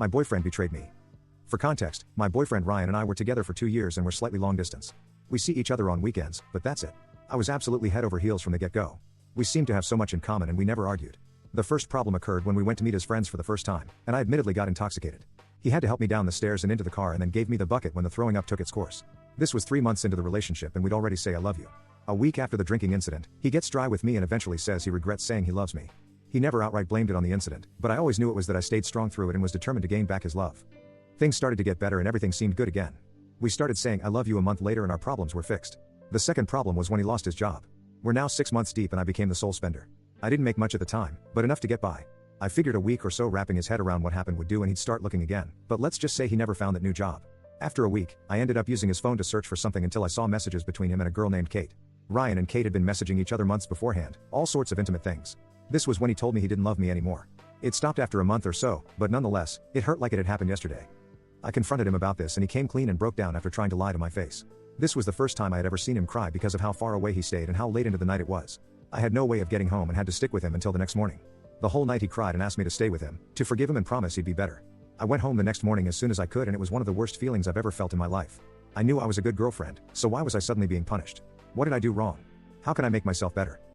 My boyfriend betrayed me. For context, my boyfriend Ryan and I were together for 2 years and were slightly long distance. We see each other on weekends, but that's it. I was absolutely head over heels from the get-go. We seemed to have so much in common and we never argued. The first problem occurred when we went to meet his friends for the first time, and I admittedly got intoxicated. He had to help me down the stairs and into the car and then gave me the bucket when the throwing up took its course. This was 3 months into the relationship and we'd already say I love you. A week after the drinking incident, he gets dry with me and eventually says he regrets saying he loves me. He never outright blamed it on the incident, but I always knew it was that I stayed strong through it and was determined to gain back his love. Things started to get better and everything seemed good again. We started saying I love you a month later and our problems were fixed. The second problem was when he lost his job. We're now 6 months deep and I became the sole spender. I didn't make much at the time, but enough to get by. I figured a week or so wrapping his head around what happened would do and he'd start looking again, but let's just say he never found that new job. After a week, I ended up using his phone to search for something until I saw messages between him and a girl named Kate. Ryan and Kate had been messaging each other months beforehand, all sorts of intimate things. This was when he told me he didn't love me anymore. It stopped after a month or so, but nonetheless, it hurt like it had happened yesterday. I confronted him about this and he came clean and broke down after trying to lie to my face. This was the first time I had ever seen him cry because of how far away he stayed and how late into the night it was. I had no way of getting home and had to stick with him until the next morning. The whole night he cried and asked me to stay with him, to forgive him and promise he'd be better. I went home the next morning as soon as I could and it was one of the worst feelings I've ever felt in my life. I knew I was a good girlfriend, so why was I suddenly being punished? What did I do wrong? How can I make myself better?